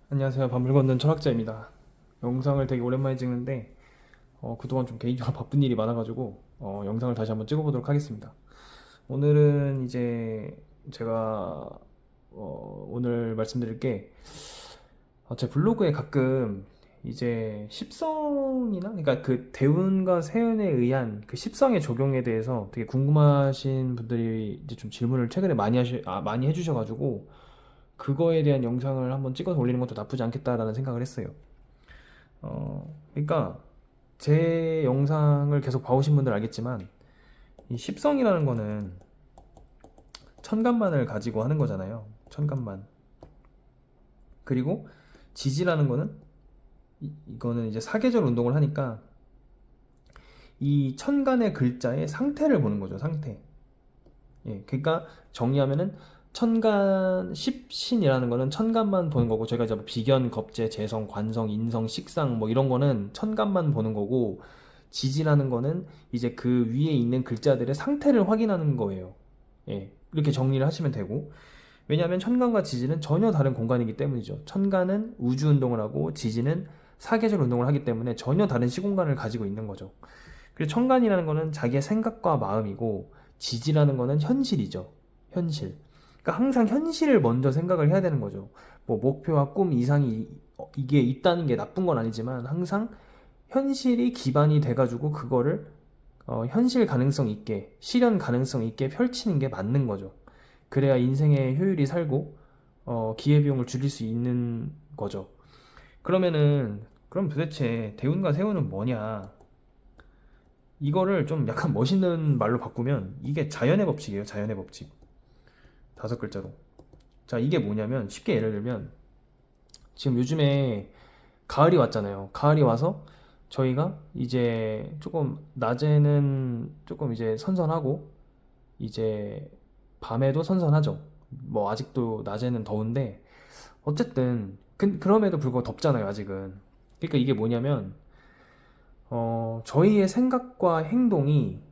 안녕하세요. 밤을 걷는 철학자입니다. 영상을 되게 오랜만에 찍는데 그동안 좀 개인적으로 바쁜 일이 많아가지고 영상을 다시 한번 찍어보도록 하겠습니다. 오늘은 이제 제가 오늘 말씀드릴 게 제 블로그에 가끔 이제 십성이나 그러니까 그 대운과 세운에 의한 그 십성의 적용에 대해서 되게 궁금하신 분들이 이제 좀 질문을 최근에 많이 해주셔가지고 그거에 대한 영상을 한번 찍어서 올리는 것도 나쁘지 않겠다라는 생각을 했어요. 그러니까 제 영상을 계속 봐오신 분들 알겠지만 이 십성이라는 거는 천간만을 가지고 하는 거잖아요. 천간만. 그리고 지지라는 거는 이거는 이제 사계절 운동을 하니까 이 천간의 글자의 상태를 보는 거죠. 상태. 예, 그러니까 정리하면은 천간 십신이라는 거는 천간만 보는 거고 저희가 이제 뭐 비견, 겁재, 재성, 관성, 인성, 식상 뭐 이런 거는 천간만 보는 거고 지지라는 거는 이제 그 위에 있는 글자들의 상태를 확인하는 거예요. 예, 이렇게 정리를 하시면 되고 왜냐하면 천간과 지지는 전혀 다른 공간이기 때문이죠. 천간은 우주 운동을 하고 지지는 사계절 운동을 하기 때문에 전혀 다른 시공간을 가지고 있는 거죠. 그리고 천간이라는 거는 자기의 생각과 마음이고 지지라는 거는 현실이죠. 현실. 그러니까 항상 현실을 먼저 생각을 해야 되는 거죠. 뭐 목표와 꿈 이상이 이게 있다는 게 나쁜 건 아니지만 항상 현실이 기반이 돼가지고 그거를 현실 가능성 있게 실현 가능성 있게 펼치는 게 맞는 거죠. 그래야 인생의 효율이 살고 기회비용을 줄일 수 있는 거죠. 그럼 도대체 대운과 세운은 뭐냐? 이거를 좀 약간 멋있는 말로 바꾸면 이게 자연의 법칙이에요. 자연의 법칙. 다섯 글자로. 자, 이게 뭐냐면 쉽게 예를 들면 지금 요즘에 가을이 왔잖아요. 가을이 와서 저희가 이제 조금 낮에는 조금 이제 선선하고 이제 밤에도 선선하죠. 뭐 아직도 낮에는 더운데 어쨌든 그럼에도 불구하고 덥잖아요. 아직은. 그러니까 이게 뭐냐면 저희의 생각과 행동이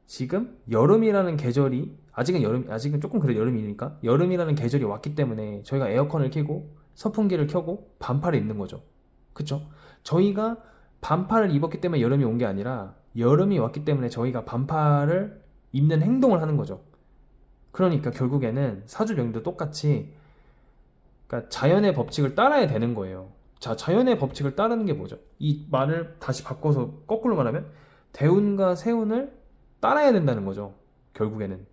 지금 여름이라는 계절이 아직은 조금 그래 여름이니까 여름이라는 계절이 왔기 때문에 저희가 에어컨을 켜고 선풍기를 켜고 반팔을 입는 거죠. 그쵸? 저희가 반팔을 입었기 때문에 여름이 온 게 아니라 여름이 왔기 때문에 저희가 반팔을 입는 행동을 하는 거죠. 그러니까 결국에는 사주명도 똑같이 그러니까 자연의 법칙을 따라야 되는 거예요. 자, 자연의 법칙을 따르는 게 뭐죠? 이 말을 다시 바꿔서 거꾸로 말하면 대운과 세운을 따라야 된다는 거죠. 결국에는.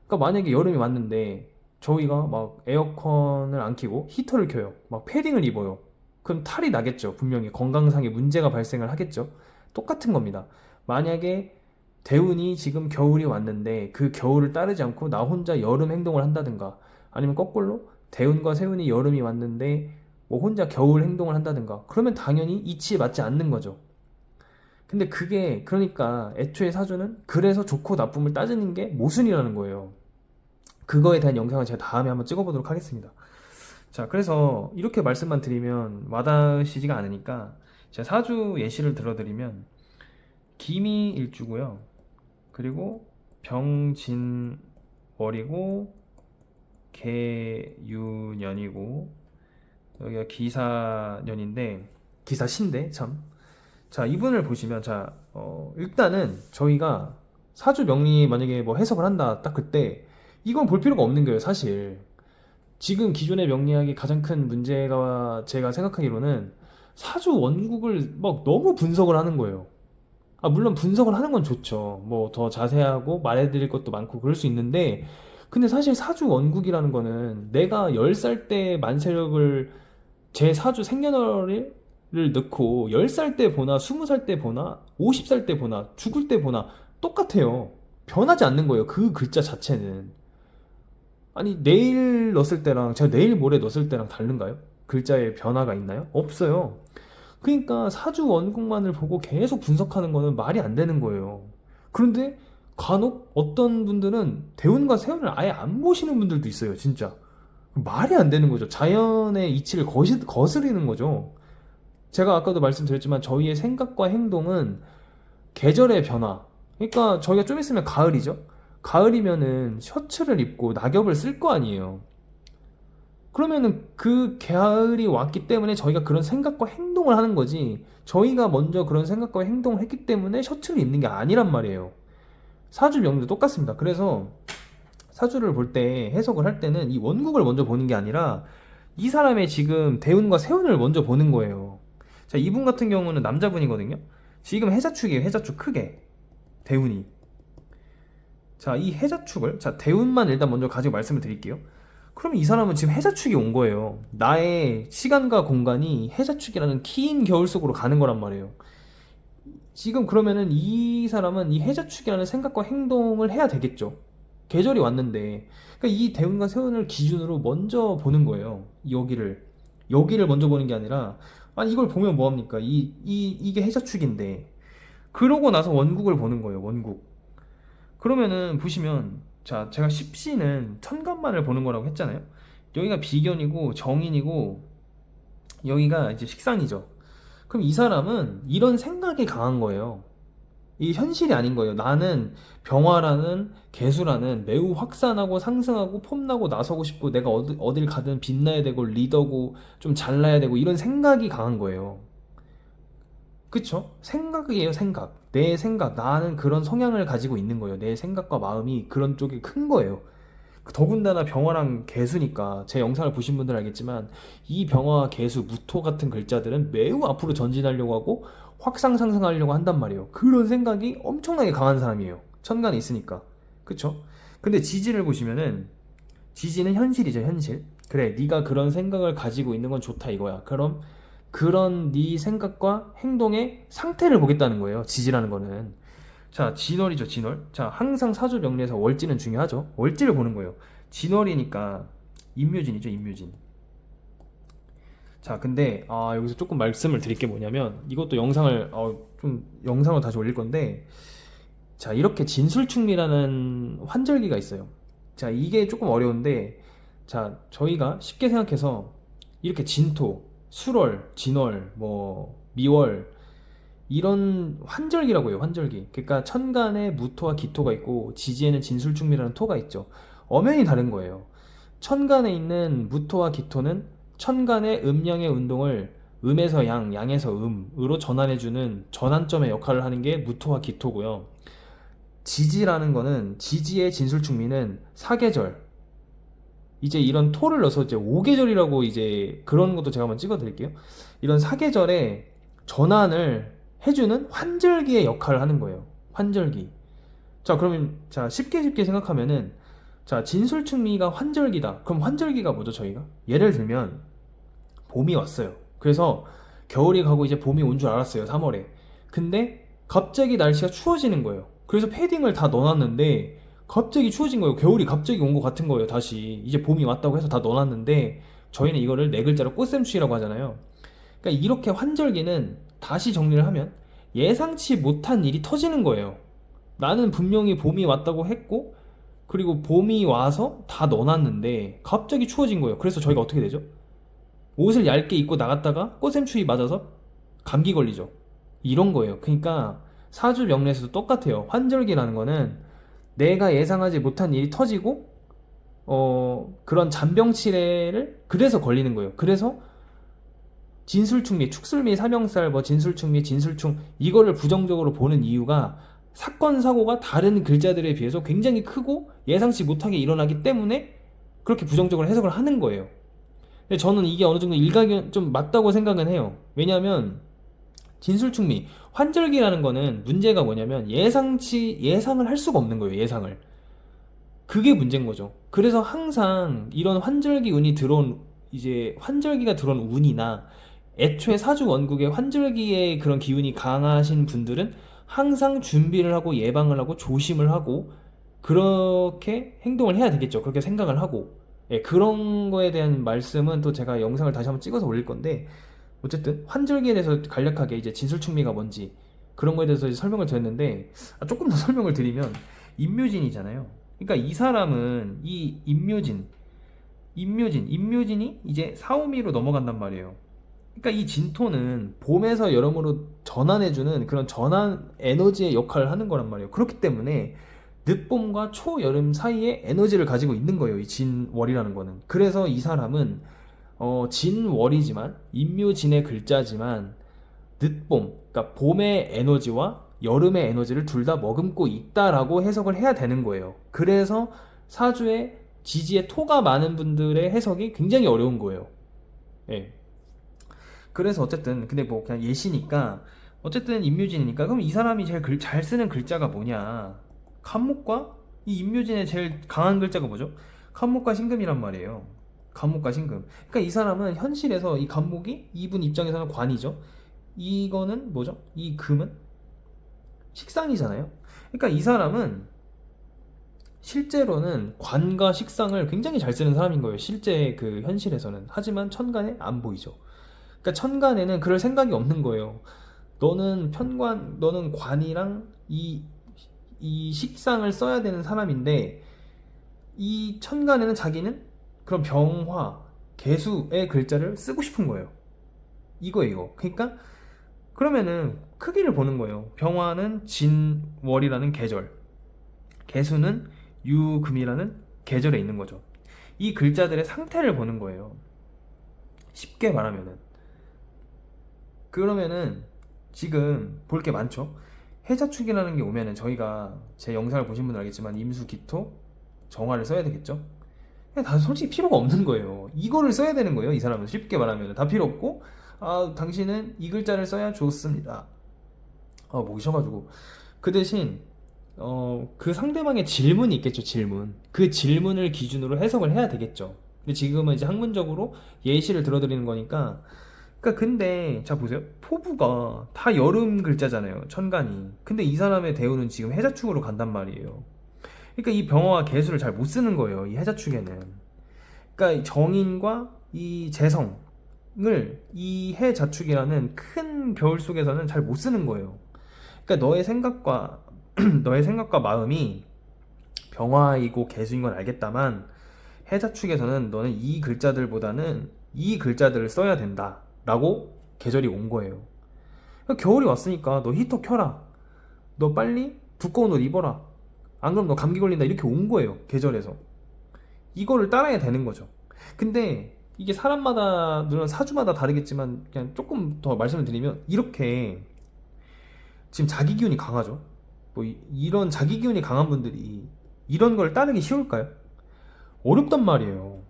그러니까 만약에 여름이 왔는데 저희가 막 에어컨을 안 켜고 히터를 켜요. 막 패딩을 입어요. 그럼 탈이 나겠죠. 분명히 건강상의 문제가 발생을 하겠죠. 똑같은 겁니다. 만약에 대운이 지금 겨울이 왔는데 그 겨울을 따르지 않고 나 혼자 여름 행동을 한다든가 아니면 거꾸로 대운과 세운이 여름이 왔는데 뭐 혼자 겨울 행동을 한다든가 그러면 당연히 이치에 맞지 않는 거죠. 근데 그게 그러니까 애초에 사주는 그래서 좋고 나쁨을 따지는 게 모순이라는 거예요. 그거에 대한 영상을 제가 다음에 한번 찍어보도록 하겠습니다. 자, 그래서 이렇게 말씀만 드리면 와닿으시지가 않으니까 제가 사주 예시를 들어드리면 김이 일주고요. 그리고 병진월이고 개유년이고 여기가 기사년인데 기사신데 참. 자, 이분을 보시면 일단은 저희가 사주 명리 만약에 뭐 해석을 한다 딱 그때 이건 볼 필요가 없는 거예요 사실. 지금 기존의 명리학의 가장 큰 문제가 제가 생각하기로는 사주 원국을 막 너무 분석을 하는 거예요. 물론 분석을 하는 건 좋죠. 뭐 더 자세하고 말해드릴 것도 많고 그럴 수 있는데, 근데 사실 사주 원국이라는 거는 내가 10살 때 만세력을 제 사주 생년월일을 넣고 10살 때 보나 20살 때 보나 50살 때 보나 죽을 때 보나 똑같아요. 변하지 않는 거예요. 그 글자 자체는. 아니, 내일 넣었을 때랑 제가 내일 모레 넣었을 때랑 다른가요? 글자에 변화가 있나요? 없어요. 그러니까 사주 원국만을 보고 계속 분석하는 거는 말이 안 되는 거예요. 그런데 간혹 어떤 분들은 대운과 세운을 아예 안 보시는 분들도 있어요, 진짜. 말이 안 되는 거죠. 자연의 이치를 거스르는 거죠. 제가 아까도 말씀드렸지만 저희의 생각과 행동은 계절의 변화. 그러니까 저희가 좀 있으면 가을이죠. 가을이면은 셔츠를 입고 낙엽을 쓸 거 아니에요. 그러면은 그 계열이 왔기 때문에 저희가 그런 생각과 행동을 하는 거지, 저희가 먼저 그런 생각과 행동을 했기 때문에 셔츠를 입는 게 아니란 말이에요. 사주 명리도 똑같습니다. 그래서 사주를 볼 때, 해석을 할 때는 이 원국을 먼저 보는 게 아니라 이 사람의 지금 대운과 세운을 먼저 보는 거예요. 자, 이분 같은 경우는 남자분이거든요. 지금 해자축이에요. 해자축 크게. 대운이. 자, 이 해자축을, 자, 대운만 일단 먼저 가지고 말씀을 드릴게요. 그럼 이 사람은 지금 해자축이 온 거예요. 나의 시간과 공간이 해자축이라는 긴 겨울 속으로 가는 거란 말이에요. 지금 그러면은 이 사람은 이 해자축이라는 생각과 행동을 해야 되겠죠. 계절이 왔는데. 그러니까 이 대운과 세운을 기준으로 먼저 보는 거예요. 여기를 먼저 보는 게 아니라, 아니, 이걸 보면 뭐합니까? 이게 해자축인데. 그러고 나서 원국을 보는 거예요, 원국. 그러면은 보시면, 자, 제가 십시는 천간만을 보는 거라고 했잖아요. 여기가 비견이고 정인이고 여기가 이제 식상이죠. 그럼 이 사람은 이런 생각이 강한 거예요. 이 현실이 아닌 거예요. 나는 병화라는 개수라는 매우 확산하고 상승하고 폼나고 나서고 싶고, 내가 어딜 가든 빛나야 되고 리더고 좀 잘나야 되고, 이런 생각이 강한 거예요. 그쵸? 생각이에요, 생각. 내 생각. 나는 그런 성향을 가지고 있는 거예요. 내 생각과 마음이 그런 쪽이 큰 거예요. 더군다나 병화랑 개수니까, 제 영상을 보신 분들은 알겠지만 이 병화와 개수, 무토 같은 글자들은 매우 앞으로 전진하려고 하고 확상 상승하려고 한단 말이에요. 그런 생각이 엄청나게 강한 사람이에요. 천간에 있으니까. 그쵸? 근데 지지를 보시면은, 지지는 현실이죠, 현실. 그래, 네가 그런 생각을 가지고 있는 건 좋다 이거야. 그럼 그런 네 생각과 행동의 상태를 보겠다는 거예요, 지지라는 거는. 자, 진월이죠, 진월. 자, 항상 사주 명리에서 월지는 중요하죠. 월지를 보는 거예요. 진월이니까 임묘진이죠, 임묘진. 자, 근데 여기서 조금 말씀을 드릴 게 뭐냐면, 이것도 영상을 좀 영상을 다시 올릴 건데, 자, 이렇게 진술충미라는 환절기가 있어요. 자, 이게 조금 어려운데, 자, 저희가 쉽게 생각해서 이렇게 진토, 술월, 진월, 뭐 미월, 이런 환절기라고 해요, 환절기. 그러니까 천간에 무토와 기토가 있고 지지에는 진술충미라는 토가 있죠. 엄연히 다른 거예요. 천간에 있는 무토와 기토는 천간의 음양의 운동을 음에서 양, 양에서 음으로 전환해주는 전환점의 역할을 하는 게 무토와 기토고요. 지지라는 거는, 지지의 진술충미는 사계절, 이제 이런 토를 넣어서 이제 5계절이라고, 이제 그런 것도 제가 한번 찍어 드릴게요. 이런 사계절에 전환을 해주는 환절기의 역할을 하는 거예요. 환절기. 자, 그러면, 자, 쉽게 생각하면은, 자, 진술충미가 환절기다. 그럼 환절기가 뭐죠, 저희가? 예를 들면 봄이 왔어요. 그래서 겨울이 가고 이제 봄이 온 줄 알았어요, 3월에. 근데 갑자기 날씨가 추워지는 거예요. 그래서 패딩을 다 넣어놨는데 갑자기 추워진 거예요. 겨울이 갑자기 온 것 같은 거예요, 다시. 이제 봄이 왔다고 해서 다 넣어놨는데, 저희는 이거를 네 글자로 꽃샘추위라고 하잖아요. 그러니까 이렇게 환절기는, 다시 정리를 하면, 예상치 못한 일이 터지는 거예요. 나는 분명히 봄이 왔다고 했고, 그리고 봄이 와서 다 넣어놨는데 갑자기 추워진 거예요. 그래서 저희가 어떻게 되죠? 옷을 얇게 입고 나갔다가 꽃샘추위 맞아서 감기 걸리죠. 이런 거예요. 그러니까 사주 명리에서도 똑같아요. 환절기라는 거는 내가 예상하지 못한 일이 터지고, 그런 잔병치레를 그래서 걸리는 거예요. 그래서 진술충미, 축술미, 삼형살, 뭐 진술충미, 진술충, 이거를 부정적으로 보는 이유가, 사건 사고가 다른 글자들에 비해서 굉장히 크고 예상치 못하게 일어나기 때문에 그렇게 부정적으로 해석을 하는 거예요. 근데 저는 이게 어느 정도 일각이 좀 맞다고 생각은 해요. 왜냐하면 진술충미, 환절기라는 거는 문제가 뭐냐면, 예상을 할 수가 없는 거예요, 예상을. 그게 문제인 거죠. 그래서 항상 이런 환절기 운이 들어온, 이제 환절기가 들어온 운이나 애초에 사주 원국의 환절기에 그런 기운이 강하신 분들은 항상 준비를 하고 예방을 하고 조심을 하고 그렇게 행동을 해야 되겠죠. 그렇게 생각을 하고. 예, 그런 거에 대한 말씀은 또 제가 영상을 다시 한번 찍어서 올릴 건데, 어쨌든 환절기에 대해서 간략하게 이제 진술충미가 뭔지 그런 거에 대해서 이제 설명을 드렸는데, 조금 더 설명을 드리면, 임묘진이잖아요. 그러니까 이 사람은, 이 임묘진이 이제 사오미로 넘어간단 말이에요. 그러니까 이 진토는 봄에서 여름으로 전환해주는 그런 전환 에너지의 역할을 하는 거란 말이에요. 그렇기 때문에 늦봄과 초여름 사이에 에너지를 가지고 있는 거예요. 이 진월이라는 거는. 그래서 이 사람은 진월이지만 임묘진의 글자지만 늦봄, 그러니까 봄의 에너지와 여름의 에너지를 둘 다 머금고 있다라고 해석을 해야 되는 거예요. 그래서 사주에 지지에 토가 많은 분들의 해석이 굉장히 어려운 거예요. 예. 그래서 어쨌든 근데 뭐 그냥 예시니까 어쨌든 임묘진이니까 그럼 이 사람이 제일 잘 쓰는 글자가 뭐냐? 간목과 이 임묘진의 제일 강한 글자가 뭐죠? 간목과 신금이란 말이에요. 간목과 신금. 그러니까 이 사람은 현실에서 이 간목이 이분 입장에서는 관이죠. 이거는 뭐죠? 이 금은 식상이잖아요. 그러니까 이 사람은 실제로는 관과 식상을 굉장히 잘 쓰는 사람인 거예요. 실제 그 현실에서는. 하지만 천간에 안 보이죠. 그러니까 천간에는 그럴 생각이 없는 거예요. 너는 관이랑 이 식상을 써야 되는 사람인데, 이 천간에는 자기는 그런 병화, 개수의 글자를 쓰고 싶은 거예요. 이거. 그러니까, 그러면은 크기를 보는 거예요. 병화는 진월이라는 계절, 개수는 유금이라는 계절에 있는 거죠. 이 글자들의 상태를 보는 거예요. 쉽게 말하면은. 그러면은 지금 볼 게 많죠. 해자축이라는 게 오면은 저희가 제 영상을 보신 분들 알겠지만 임수, 기토, 정화를 써야 되겠죠. 다 솔직히 필요가 없는 거예요. 이거를 써야 되는 거예요. 이 사람은 쉽게 말하면 다 필요 없고, 당신은 이 글자를 써야 좋습니다. 목이 쉬어가지고. 그 대신 그 상대방의 질문이 있겠죠. 질문. 그 질문을 기준으로 해석을 해야 되겠죠. 근데 지금은 이제 학문적으로 예시를 들어드리는 거니까. 그러니까 근데 자 보세요. 포부가 다 여름 글자잖아요. 천간이. 근데 이 사람의 대우는 지금 해자축으로 간단 말이에요. 그러니까 이 병화와 개수를 잘 못 쓰는 거예요. 이 해자축에는. 그러니까 정인과 이 재성을 이 해자축이라는 큰 겨울 속에서는 잘 못 쓰는 거예요. 그러니까 너의 생각과 너의 생각과 마음이 병화이고 개수인 건 알겠다만 해자축에서는 너는 이 글자들보다는 이 글자들을 써야 된다 라고 계절이 온 거예요. 그러니까 겨울이 왔으니까 너 히터 켜라, 너 빨리 두꺼운 옷 입어라, 안 그럼 너 감기 걸린다, 이렇게 온 거예요. 계절에서 이거를 따라야 되는 거죠. 근데 이게 사람마다 물론 사주마다 다르겠지만 그냥 조금 더 말씀을 드리면 이렇게 지금 자기 기운이 강하죠. 뭐 이런 자기 기운이 강한 분들이 이런 걸 따르기 쉬울까요? 어렵단 말이에요.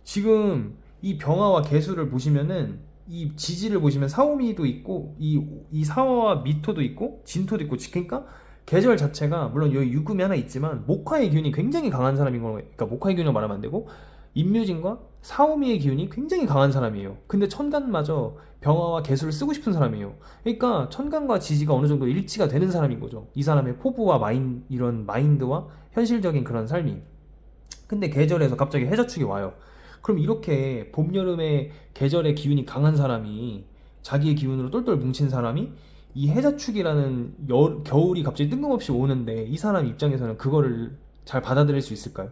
지금 이 병화와 개수를 보시면은 이 지지를 보시면 사오미도 있고 이 사화와 미토도 있고 진토도 있고, 그러니까 계절 자체가 물론 여기 유금이 하나 있지만 목화의 기운이 굉장히 강한 사람인 거예요. 그러니까 목화의 기운이라고 말하면 안 되고 임묘진과 사오미의 기운이 굉장히 강한 사람이에요. 근데 천간마저 병화와 개수를 쓰고 싶은 사람이에요. 그러니까 천간과 지지가 어느 정도 일치가 되는 사람인 거죠. 이 사람의 포부와 이런 마인드와 현실적인 그런 삶이. 근데 계절에서 갑자기 해자축이 와요. 그럼 이렇게 봄, 여름에 계절의 기운이 강한 사람이, 자기의 기운으로 똘똘 뭉친 사람이 이 해자축이라는 겨울이 갑자기 뜬금없이 오는데 이 사람 입장에서는 그거를 잘 받아들일 수 있을까요?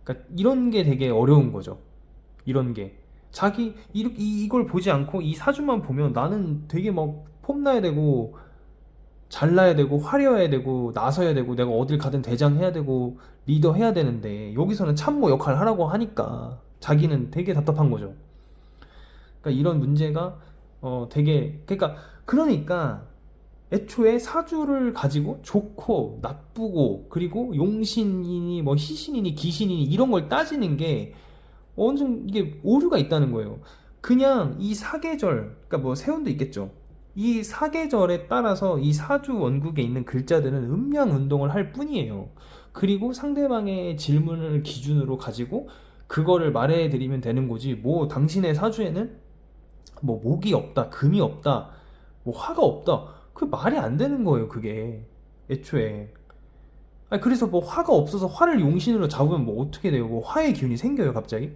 그러니까 이런 게 되게 어려운 거죠. 이런 게. 이걸 보지 않고 이 사주만 보면 나는 되게 막 폼나야 되고 잘나야 되고 화려해야 되고 나서야 되고 내가 어딜 가든 대장해야 되고 리더 해야 되는데 여기서는 참모 역할 하라고 하니까 자기는 되게 답답한 거죠. 그러니까 이런 문제가 되게, 그러니까 애초에 사주를 가지고 좋고 나쁘고 그리고 용신이니 뭐 희신이니 기신이니 이런 걸 따지는 게 어느 정도 이게 오류가 있다는 거예요. 그냥 이 사계절, 그러니까 뭐 세운도 있겠죠. 이 사계절에 따라서 이 사주 원국에 있는 글자들은 음양 운동을 할 뿐이에요. 그리고 상대방의 질문을 기준으로 가지고 그거를 말해드리면 되는 거지. 뭐 당신의 사주에는 뭐 목이 없다, 금이 없다, 뭐 화가 없다. 그 말이 안 되는 거예요, 그게. 애초에. 아니, 그래서 뭐 화가 없어서 화를 용신으로 잡으면 뭐 어떻게 돼요? 뭐 화의 기운이 생겨요, 갑자기?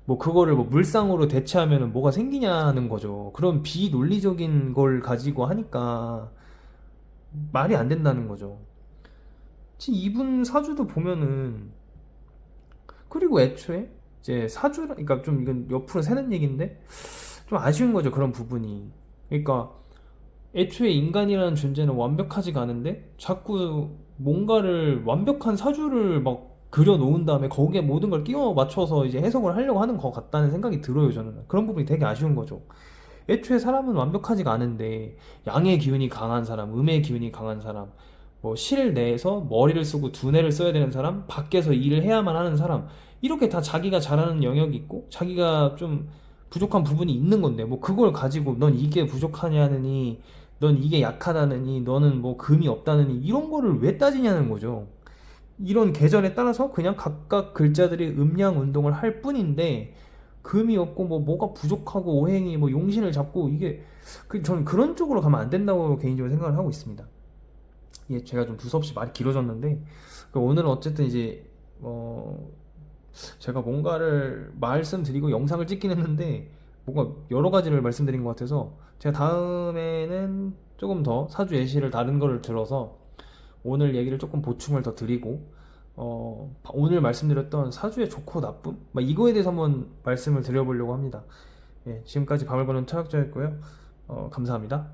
뭐 그거를 뭐 물상으로 대체하면은 뭐가 생기냐는 거죠. 그런 비논리적인 걸 가지고 하니까 말이 안 된다는 거죠. 지금 이분 사주도 보면은, 그리고 애초에 이제 사주, 그러니까 좀 이건 옆으로 새는 얘기인데 좀 아쉬운 거죠, 그런 부분이. 그러니까 애초에 인간이라는 존재는 완벽하지가 않은데 자꾸 뭔가를 완벽한 사주를 막 그려놓은 다음에 거기에 모든 걸 끼워 맞춰서 이제 해석을 하려고 하는 것 같다는 생각이 들어요, 저는. 그런 부분이 되게 아쉬운 거죠. 애초에 사람은 완벽하지가 않은데 양의 기운이 강한 사람, 음의 기운이 강한 사람, 뭐 실내에서 머리를 쓰고 두뇌를 써야 되는 사람, 밖에서 일을 해야만 하는 사람, 이렇게 다 자기가 잘하는 영역이 있고 자기가 좀 부족한 부분이 있는 건데 뭐 그걸 가지고 넌 이게 부족하냐느니 넌 이게 약하다느니 너는 뭐 금이 없다느니 이런 거를 왜 따지냐는 거죠. 이런 계절에 따라서 그냥 각각 글자들이 음양 운동을 할 뿐인데 금이 없고 뭐 뭐가 부족하고 오행이 뭐 용신을 잡고 이게 저는 그런 쪽으로 가면 안 된다고 개인적으로 생각을 하고 있습니다. 예, 제가 좀 두서없이 말이 길어졌는데 오늘은 어쨌든 이제 제가 뭔가를 말씀드리고 영상을 찍긴 했는데 뭔가 여러 가지를 말씀드린 것 같아서 제가 다음에는 조금 더 사주 예시를 다른 거를 들어서 오늘 얘기를 조금 보충을 더 드리고 오늘 말씀드렸던 사주의 좋고 나쁨 막 이거에 대해서 한번 말씀을 드려보려고 합니다. 예, 지금까지 밤을 보는 철학자였고요. 감사합니다.